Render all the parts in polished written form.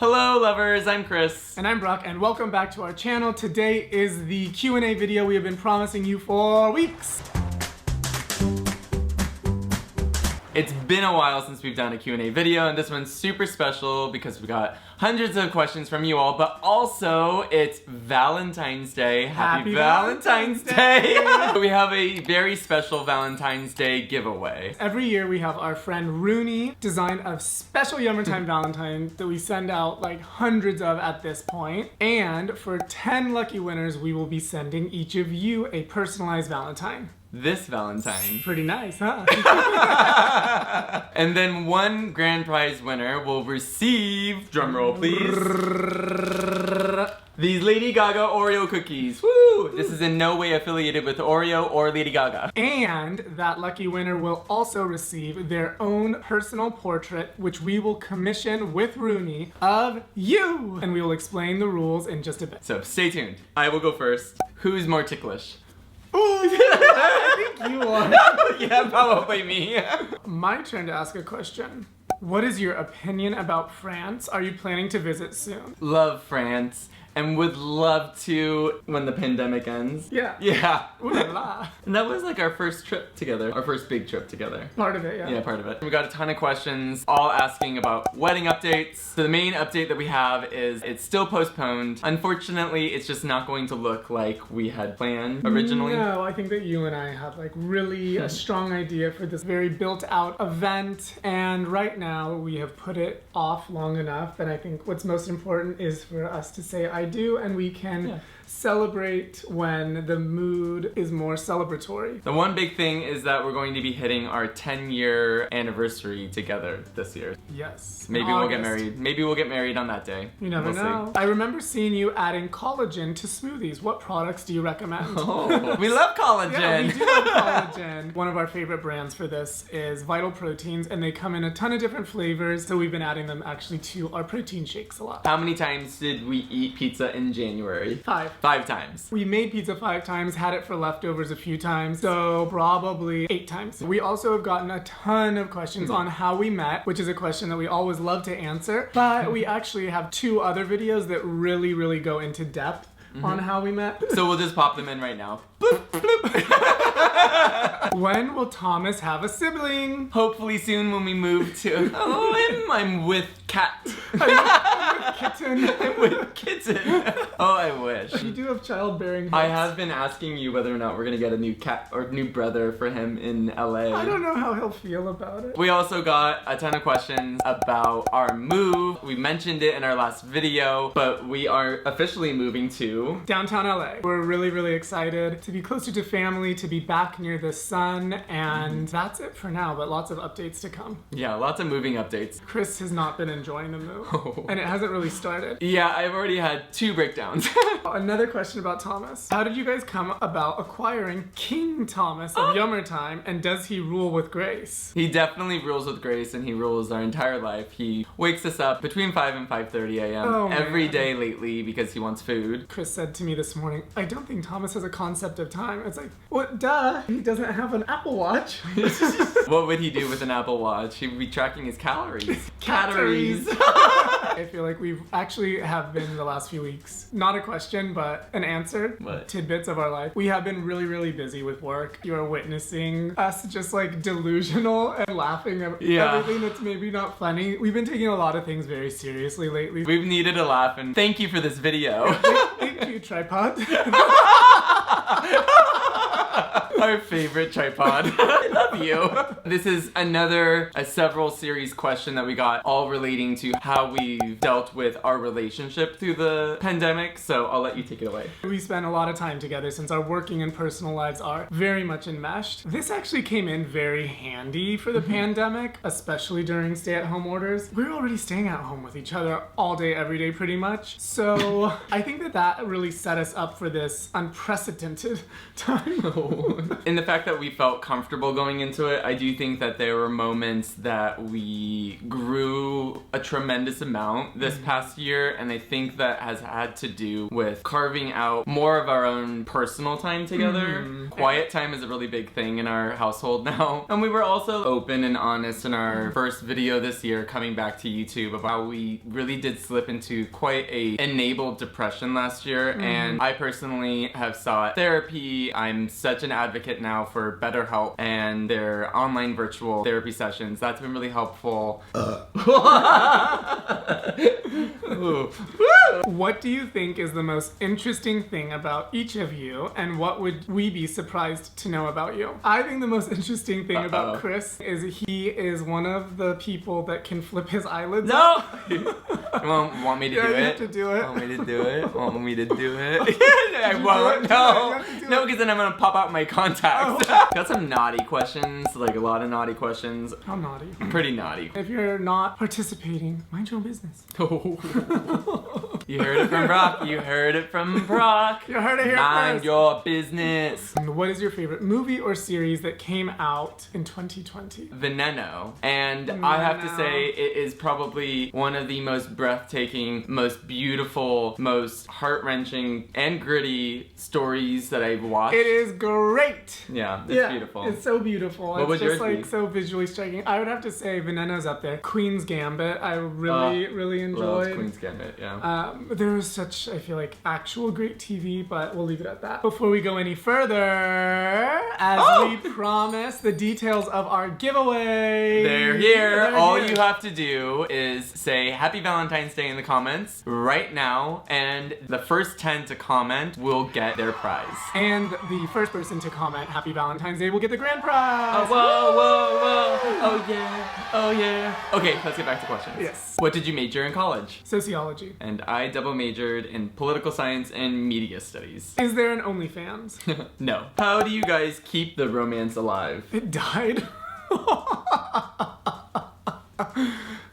Hello lovers, I'm Chris. And I'm Brock, and welcome back to our channel. Today is the Q&A video we have been promising you for weeks. It's been a while since we've done a Q&A video, and this one's super special because we got hundreds of questions from you all, but also it's Valentine's Day. Happy Valentine's Day! We have a very special Valentine's Day giveaway. Every year we have our friend Rooney design a special Yummertime Valentine that we send out like hundreds of at this point. And for 10 lucky winners, we will be sending each of you a personalized Valentine. This Valentine. Pretty nice, huh? And then one grand prize winner will receive, drumroll please, these Lady Gaga Oreo cookies. Woo! This is in no way affiliated with Oreo or Lady Gaga. And that lucky winner will also receive their own personal portrait, which we will commission with Rooney of you. And we will explain the rules in just a bit. So stay tuned. I will go first. Who's more ticklish? I think you are. Yeah, probably me. My turn to ask a question. What is your opinion about France? Are you planning to visit soon? Love France and would love to when the pandemic ends. Yeah. Yeah. Ooh la la. And that was like our first trip together, our first big trip together. Part of it, yeah. Yeah, part of it. We got a ton of questions, all asking about wedding updates. So the main update that we have is it's still postponed. Unfortunately, it's just not going to look like we had planned originally. No, I think that you and I had like really a strong idea for this very built out event. And right now we have put it off long enough. And I think what's most important is for us to say I do, and we can celebrate when the mood is more celebratory. The one big thing is that we're going to be hitting our 10-year anniversary together this year. Yes. Maybe we'll get married. Maybe we'll get married on that day. You never know. I remember seeing you adding collagen to smoothies. What products do you recommend? Oh, we love collagen. Yeah, we do love collagen. One of our favorite brands for this is Vital Proteins, and they come in a ton of different flavors. So we've been adding them actually to our protein shakes a lot. How many times did we eat pizza in January? 5. 5 times. We made pizza 5 times, had it for leftovers a few times, so probably 8 times. We also have gotten a ton of questions on how we met, which is a question that we always love to answer, but we actually have 2 other videos that really go into depth on how we met. So we'll just pop them in right now. When will Thomas have a sibling? Hopefully soon when we move to... Oh, I'm with Cat. Kitten. I'm with Kitten. Oh, I wish. You do have childbearing hips. I have been asking you whether or not we're gonna get a new cat or new brother for him in LA. I don't know how he'll feel about it. We also got a ton of questions about our move. We mentioned it in our last video, but we are officially moving to... downtown LA. We're really excited to be closer to family, to be back near the sun, and that's it for now, but lots of updates to come. Yeah, lots of moving updates. Chris has not been enjoying the move, and it hasn't really started. Yeah, I've already had 2 breakdowns. Another question about Thomas. How did you guys come about acquiring King Thomas of Yummertime, and does he rule with grace? He definitely rules with grace, and he rules our entire life. He wakes us up between 5 and 5:30 a.m. every day lately because he wants food. Chris said to me this morning, I don't think Thomas has a concept of time. It's like, what, duh? He doesn't have an Apple Watch. What would he do with an Apple Watch? He would be tracking his calories. Calories. I feel like we've actually have been the last few weeks, not a question, but an answer. What? Tidbits of our life. We have been really busy with work. You are witnessing us just like delusional and laughing at everything that's maybe not funny. We've been taking a lot of things very seriously lately. We've needed a laugh, and thank you for this video. Thank you, tripod. Our favorite tripod. I love you. This is another several series question that we got, all relating to how we've dealt with our relationship through the pandemic, so I'll let you take it away. We spent a lot of time together since our working and personal lives are very much enmeshed. This actually came in very handy for the pandemic, especially during stay-at-home orders. We're already staying at home with each other all day, every day pretty much, so I think that really set us up for this unprecedented time. In the fact that we felt comfortable going into it, I do think that there were moments that we grew a tremendous amount this past year, and I think that has had to do with carving out more of our own personal time together. Quiet time is a really big thing in our household now. And we were also open and honest in our first video this year coming back to YouTube about how we really did slip into quite a enabled depression last year, and I personally have sought therapy. I'm such an advocate now for BetterHelp and their online virtual therapy sessions. That's been really helpful. What do you think is the most interesting thing about each of you, and what would we be surprised to know about you? I think the most interesting thing about Chris is he is one of the people that can flip his eyelids. No! Want me to do You it? have to do it. Want me to do it? Want me to do it? I won't. No. No, because then I'm gonna pop out my contacts. Got some naughty questions, like a lot of naughty questions. How naughty. Pretty naughty. If you're not participating, mind your own business. You heard it from Brock. You heard it from Brock. You heard it here Mind first. your business. What is your favorite movie or series that came out in 2020? Veneno. And I have to say, it is probably one of the most breathtaking, most beautiful, most heart-wrenching, and gritty stories that I've watched. It is great. Yeah, it's beautiful. It's so beautiful. What it's would just yours like be? so visually striking. I would have to say Veneno's up there. Queen's Gambit, I really Love enjoyed. Queen's Gambit, yeah. There was such, I feel like, actual great TV, but we'll leave it at that. Before we go any further, as we promised, the details of our giveaway. They're here. All you have to do is say Happy Valentine's Day in the comments right now, and the first 10 to comment will get their prize. And the first person to comment Happy Valentine's Day will get the grand prize. Whoa, whoa, whoa. Oh yeah. Oh yeah. Okay, let's get back to questions. Yes. What did you major in college? Sociology. And I double majored in political science and media studies. Is there an OnlyFans? No. How do you guys keep the romance alive? It died.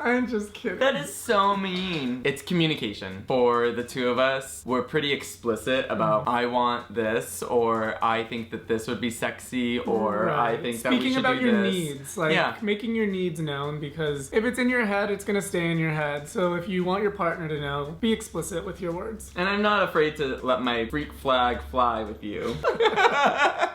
I'm just kidding. That is so mean. It's communication. For the two of us, we're pretty explicit about I want this, or I think that this would be sexy, or I think that we Speaking should about do your this. needs, like Yeah. making your needs known, because if it's in your head, it's gonna stay in your head. So if you want your partner to know, be explicit with your words. And I'm not afraid to let my freak flag fly with you.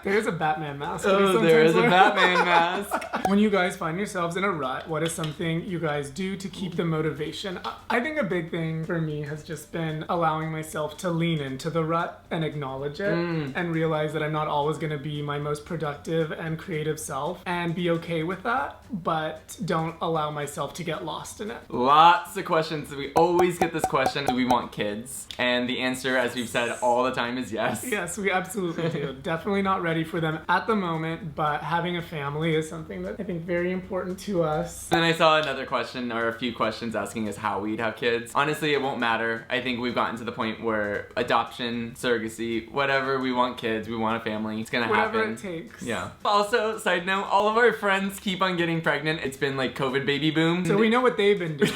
There's a Batman mask. Oh, there is a Sometimes Batman mask. When you guys find yourselves in a rut, what is something you guys do to keep the motivation? I think a big thing for me has just been allowing myself to lean into the rut and acknowledge it and realize that I'm not always going to be my most productive and creative self, and be okay with that, but don't allow myself to get lost in it. Lots of questions. We always get this question, do we want kids? And the answer, as we've said all the time, is yes. Yes, we absolutely do. Definitely not ready for them at the moment, but having a family is something that I think very important to us. Then I saw another question, or a few questions asking us how we'd have kids. Honestly, it won't matter. I think we've gotten to the point where adoption, surrogacy, whatever, we want kids, we want a family, it's gonna Whatever happen. it takes. Yeah. Also, side note, all of our friends keep on getting pregnant. It's been like COVID baby boom. So we know what they've been doing.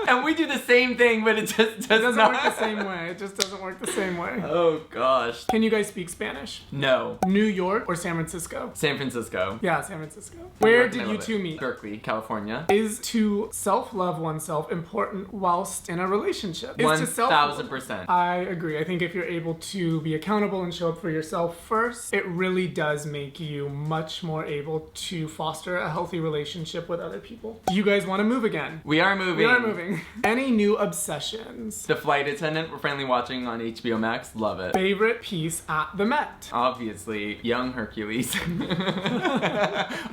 And we do the same thing, but it just It doesn't not work the same way. It just doesn't work the same way. Oh gosh. Can you guys speak Spanish? No. New York or San Francisco? San Francisco. Yeah, San Francisco. Where York, I did you love two it. meet? Berkeley, California. Is to self-love oneself important whilst in a relationship? Is to self-love- 1000%. I agree. I think if you're able to be accountable and show up for yourself first, it really does make you much more able to foster a healthy relationship with other people. Do you guys want to move again? We are moving. We are moving. Any new obsessions? The Flight Attendant, we're finally watching on HBO Max. Love it. Favorite piece at the Met? Obviously, young Hercules.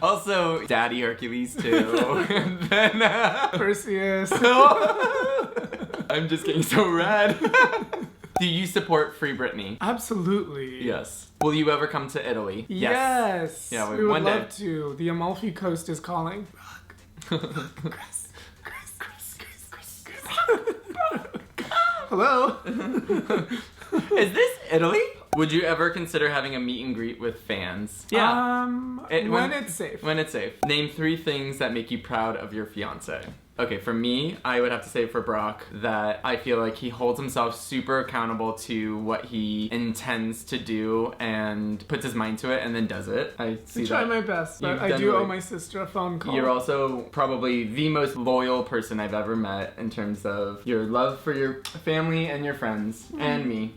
Also, Daddy Hercules too. And then, Perseus. I'm just getting so red. Do you support Free Britney? Absolutely. Yes. Will you ever come to Italy? Yes. Yeah, we would one day. love to. The Amalfi Coast is calling. Hello. Is this Italy? Would you ever consider having a meet and greet with fans? When it's safe. When it's safe. Name 3 things that make you proud of your fiance. Okay, for me, I would have to say for Brock that I feel like he holds himself super accountable to what he intends to do and puts his mind to it and then does it. I see I try that. my best, but You've I done do owe really- my sister a phone call. You're also probably the most loyal person I've ever met in terms of your love for your family and your friends and me.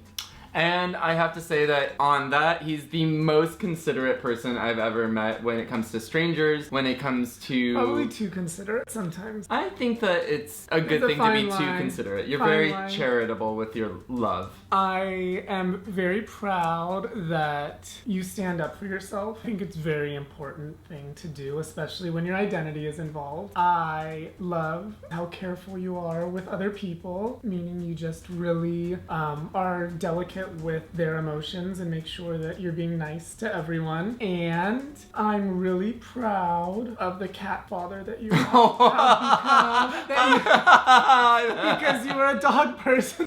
And I have to say that on that, he's the most considerate person I've ever met when it comes to strangers, when it comes to... Probably too considerate sometimes. I think that it's a good a thing to be fine too line. considerate. You're Fine very line. charitable with your love. I am very proud that you stand up for yourself. I think it's a very important thing to do, especially when your identity is involved. I love how careful you are with other people, meaning you just really are delicate with their emotions and make sure that you're being nice to everyone. And I'm really proud of the cat father that you have become, because you were a dog person.